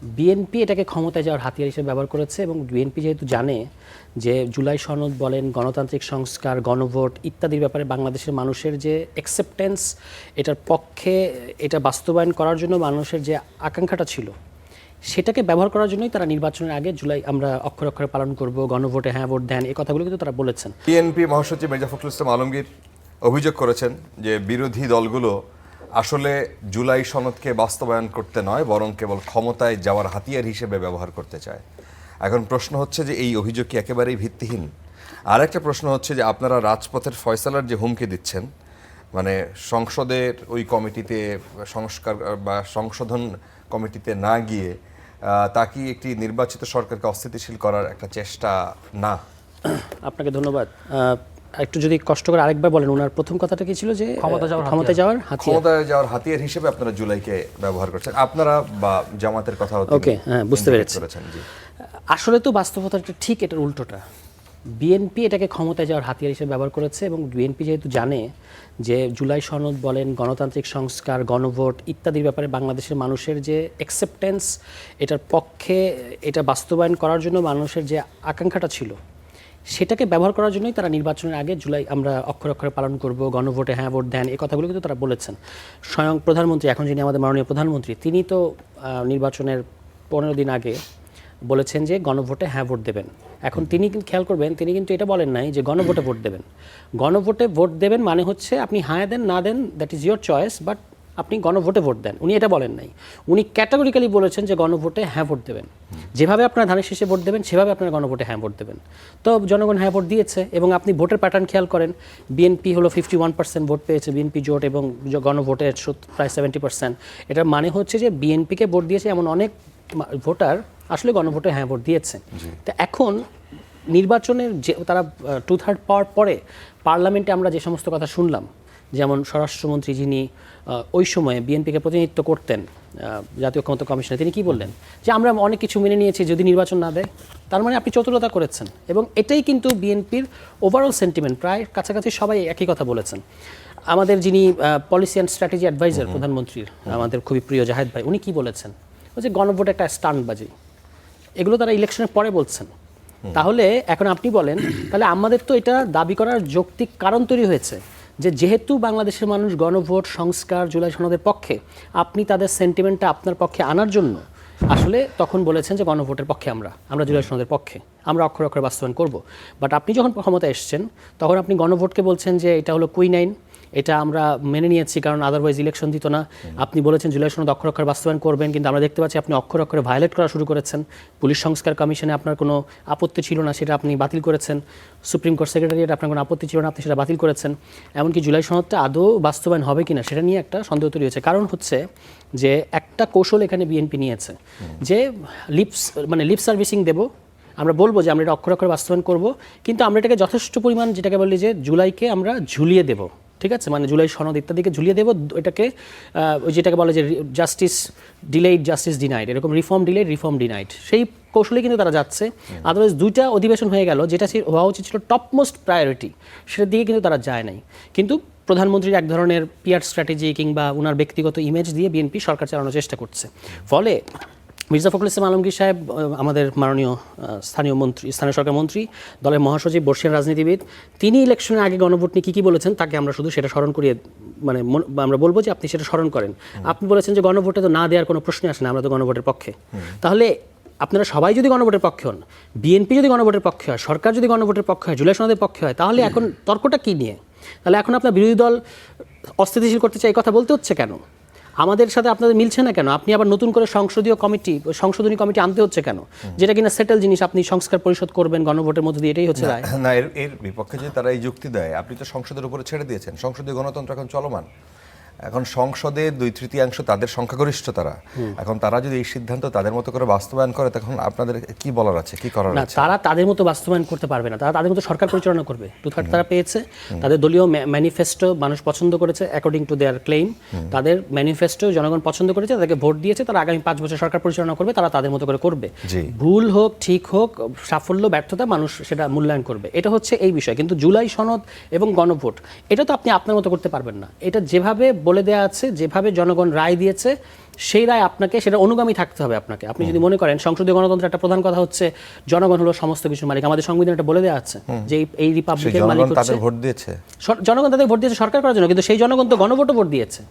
BNP এটাকে ক্ষমতায় যাওয়ার হাতিয়ার হিসেবে ব্যবহার করেছে এবং বিএনপি যেহেতু জানে যে জুলাই সনদ বলেন, গণতান্ত্রিক সংস্কার, গণভোট ইত্যাদির ব্যাপারে বাংলাদেশের মানুষের যে অ্যাকসেপ্টেন্স, এটার পক্ষে এটা বাস্তবায়ন করার জন্য মানুষের যে আকাঙ্ক্ষাটা ছিল, সেটাকে ব্যবহার করার জন্যই তারা নির্বাচনের আগে জুলাই আমরা অক্ষরে অক্ষরে পালন করব, গণভোটে হ্যাঁ ভোট দেন, এই কথাগুলো কিন্তু তারা বলেছেন। বিএনপি মহাসচিব মির্জা ফখরুল ইসলাম আলমগীর অভিযোগ করেছেন যে বিরোধী দলগুলো আসলে জুলাই সনদকে বাস্তবায়ন করতে নয়, বরং কেবল ক্ষমতায় যাওয়ার হাতিয়ার হিসেবে ব্যবহার করতে চায়। এখন প্রশ্ন হচ্ছে যে এই অভিযোগ কি একেবারেই ভিত্তিহীন? আর একটা প্রশ্ন হচ্ছে যে আপনারা রাজপথের ফয়সালার যে হুমকি দিচ্ছেন, মানে সংসদের ওই কমিটিতে সংস্কার বা সংশোধন কমিটিতে না গিয়ে তা কি একটি নির্বাচিত সরকারকে অস্থিতিশীল করার একটা চেষ্টা না? আপনাকে ধন্যবাদ। একটু যদি কষ্ট করে আরেকবার বলেন, ওনার প্রথম কথাটা কি ছিল? যে ক্ষমতায় যাওয়ার হাতিয়ার হিসেবে আপনারা জুলাইকে ব্যবহার করছেন, আপনারা বা জামাতের কথা। ওকে, হ্যাঁ, বুঝতে পেরেছি। আসলে তো বাস্তবতাটা ঠিক এটার উল্টোটা। বিএনপি এটাকে ক্ষমতায় যাওয়ার হাতিয়ার হিসেবে ব্যবহার করেছে এবং বিএনপি যেহেতু জানে যে জুলাই সনদ বলেন, গণতান্ত্রিক সংস্কার, গণভোট ইত্যাদির ব্যাপারে বাংলাদেশের মানুষের যে অ্যাকসেপ্টেন্স, এটার পক্ষে এটা বাস্তবায়ন করার জন্য মানুষের যে আকাঙ্ক্ষাটা ছিল, সেটাকে ব্যবহার করার জন্যই তারা নির্বাচনের আগে জুলাই আমরা অক্ষরে অক্ষরে পালন করব, গণভোটে হ্যাঁ ভোট দেন, এই কথাগুলো কিন্তু তারা বলেছেন। স্বয়ং প্রধানমন্ত্রী, এখন যিনি আমাদের মাননীয় প্রধানমন্ত্রী, তিনি তো নির্বাচনের 15 দিন আগে বলেছেন যে গণভোটে হ্যাঁ ভোট দেবেন। এখন তিনি কিন্তু খেয়াল করবেন, তিনি কিন্তু এটা বলেন নাই যে গণভোটে ভোট দেবেন। গণভোটে ভোট দেবেন মানে হচ্ছে আপনি হ্যাঁ দেন না দেন, that is your choice, but আপনি গণভোটে ভোট দেন। উনি এটা বলেন নাই, উনি ক্যাটাগরিক্যালি বলেছেন যে গণভোটে হ্যাঁ ভোট দেবেন। যেভাবে আপনারা ধানের শীষে ভোট দেবেন সেভাবে আপনারা গণভোটে হ্যাঁ ভোট দেবেন। তো জনগণ হ্যাঁ ভোট দিয়েছে এবং আপনি ভোটের প্যাটার্ন খেয়াল করেন, বিএনপি হলো 51% ভোট পেয়েছে, বিএনপি জোট, এবং গণভোটের প্রায় 70%। এটার মানে হচ্ছে যে বিএনপিকে ভোট দিয়েছে এমন অনেক ভোটার আসলে গণভোটে হ্যাঁ ভোট দিয়েছে। তো এখন নির্বাচনের যে তারা 2/3 পাওয়ার পরে পার্লামেন্টে আমরা যে সমস্ত কথা শুনলাম, যেমন স্বরাষ্ট্রমন্ত্রী যিনি ওই সময়ে বিএনপিকে প্রতিনিধিত্ব করতেন, জাতীয় ক্ষমতা কমিশনে, তিনি কি বললেন? যে আমরা অনেক কিছু মেনে নিয়েছি, যদি নির্বাচন না দেয়। তার মানে আপনি চতুরতা করেছেন, এবং এটাই কিন্তু বিএনপির ওভারঅল সেন্টিমেন্ট। প্রায় কাছাকাছি সবাই একই কথা বলেছেন। আমাদের যিনি পলিসি অ্যান্ড স্ট্র্যাটেজি অ্যাডভাইজার প্রধানমন্ত্রীর, আমাদের খুবই প্রিয় জাহেদ ভাই, উনি কি বলেছেন? যে গণভোট একটা স্টান্টবাজি। এগুলো তারা ইলেকশনের পরে বলছেন। তাহলে এখন আপনি বলেন, তাহলে আমাদের তো এটা দাবি করার যৌক্তিক কারণ তৈরি হয়েছে যে যেহেতু বাংলাদেশের মানুষ গণভোট, সংস্কার, জুলাই সনদের পক্ষে, আপনি তাদের সেন্টিমেন্টটা আপনার পক্ষে আনার জন্য আসলে তখন বলেছেন যে গণভোটের পক্ষে আমরা জুলাই সনদের পক্ষে, আমরা অক্ষরে অক্ষরে বাস্তবায়ন করব। বাট আপনি যখন ক্ষমতায় এসছেন তখন আপনি গণভোটকে বলছেন যে এটা হলো কুইনাইন, এটা আমরা মেনে নিয়েছি কারণ আদারওয়াইজ ইলেকশন দিত না। আপনি বলেছেন জুলাই সনদ অক্ষর অক্ষরে বাস্তবায়ন করবেন, কিন্তু আমরা দেখতে পাচ্ছি আপনি অক্ষর অক্ষরে ভায়োলেট করা শুরু করেছেন। পুলিশ সংস্কার কমিশনে আপনার কোনো আপত্তি ছিল না, সেটা আপনি বাতিল করেছেন। সুপ্রিম কোর্ট সেক্রেটারিয়েট আপনার কোনো আপত্তি ছিল না, আপনি সেটা বাতিল করেছেন। এমনকি জুলাই সনদটা আদৌ বাস্তবায়ন হবে কিনা সেটা নিয়ে একটা সন্দেহ তৈরি হয়েছে। কারণ হচ্ছে যে একটা কৌশল এখানে বিএনপি নিয়েছে যে লিপ সার্ভিসিং দেবো, আমরা বলবো যে আমরা এটা অক্ষর অক্ষরে বাস্তবায়ন করবো, কিন্তু আমরা এটাকে যথেষ্ট পরিমাণ, যেটাকে বলি যে জুলাইকে আমরা ঝুলিয়ে দেবো, ঠিক আছে, মানে জুলাই সনদ ইত্যাদিকে ঝুলিয়ে দেবো। এটাকে ওই যেটাকে বলে যে জাস্টিস ডিলেইড, জাস্টিস ডিনাইড, এরকম রিফর্ম ডিলেইড, রিফর্ম ডিনাইড, সেই কৌশলে কিন্তু তারা যাচ্ছে। আদারওয়াইজ 2টা অধিবেশন হয়ে গেল, যেটা হওয়া উচিত ছিল টপমোস্ট প্রায়োরিটি, সেটার দিকে কিন্তু তারা যায় নাই। কিন্তু প্রধানমন্ত্রীর এক ধরনের পিআর স্ট্র্যাটেজি কিংবা ওনার ব্যক্তিগত ইমেজ দিয়ে বিএনপি সরকার চালানোর চেষ্টা করছে। ফলে মির্জা ফখরুল ইসলাম আলমগীর সাহেব, আমাদের মাননীয় স্থানীয় সরকার মন্ত্রী, দলের মহাসচিব, বর্ষিয়ান রাজনীতিবিদ, তিনি ইলেকশনের আগে গণভোট নিয়ে কী বলেছেন তাকে আমরা শুধু সেটা স্মরণ করিয়ে, মানে আমরা বলবো যে আপনি সেটা স্মরণ করেন। আপনি বলেছেন যে গণভোটে তো না দেওয়ার কোনো প্রশ্নই আসে না, আমরা তো গণভোটের পক্ষে। তাহলে আপনারা সবাই যদি গণভোটের পক্ষে হন, বিএনপি যদি গণভোটের পক্ষে হয়, সরকার যদি গণভোটের পক্ষে হয়, জুলাই সনদের পক্ষে হয়, তাহলে এখন তর্কটা কী নিয়ে? তাহলে এখন আপনার বিরোধী দল অস্থিতিশীল করতে চাই, এই কথা বলতে হচ্ছে কেন? আমাদের সাথে আপনাদের মিলছে না কেন? আপনি আবার নতুন করে সংশোধনী কমিটি আনতে হচ্ছে কেন? যেটা কিনা সেটেল জিনিস, আপনি সংস্কার পরিষদ করবেন গণভোটের মধ্যে দিয়ে, এটাই হচ্ছে রায়। না, এর বিপক্ষে যদি তারা এই যুক্তি দেয়, আপনি তো সংসদের উপরে ছেড়ে দিয়েছেন, সংসদীয় গণতন্ত্র এখন চলমান। এখন সংসদে 2/3 তাদের সংখ্যাগরিষ্ঠ তারা, এখন তারা যদি এই সিদ্ধান্ত তাদের মতো করে বাস্তবায়ন করে, তখন আপনাদের কি বলার আছে, কি করার আছে? তারা তাদের মতো বাস্তবায়ন করতে পারবে না, তারা তাদের মতো সরকার পরিচালনা করবে। 2/3 তারা পেয়েছে, তাদের দলীয় ম্যানিফেস্টো মানুষ পছন্দ করেছে, অ্যাকর্ডিং টু দেয়ার ক্লেইম। তাদের ম্যানিফেস্টো জনগণ পছন্দ করেছে, তাদেরকে ভোট দিয়েছে, তারা আগামী 5 বছর সরকার পরিচালনা করবে, তারা তাদের মতো করে করবে। ভুল হোক, ঠিক হোক, সাফল্য, ব্যর্থতা, মানুষ সেটা মূল্যায়ন করবে। এটা হচ্ছে এই বিষয়। কিন্তু জুলাই সনদ এবং গণভোট, এটা তো আপনি আপনার মতো করতে পারবেন না। এটা যেভাবে বলে দেওয়া আছে যেভাবে জনগণ রায় দিয়েছে সেই রায় আপনাকে সেটা অনুগামী থাকতে হবে আপনাকে। আপনি যদি মনে করেন সংসদীয় গণতন্ত্রের একটা প্রধান কথা হচ্ছে জনগণ হলো সমস্ত কিছুর মালিক, আমাদের সংবিধানে এটা বলে দেওয়া আছে যে এই রিপাবলিকের মালিক হচ্ছে ভোট দিয়েছে, জনগণ, তাদের ভোট দিয়েছে সরকার করার জন্য, কিন্তু সেই জনগণ তো গণভোটে ভোট দিয়েছে।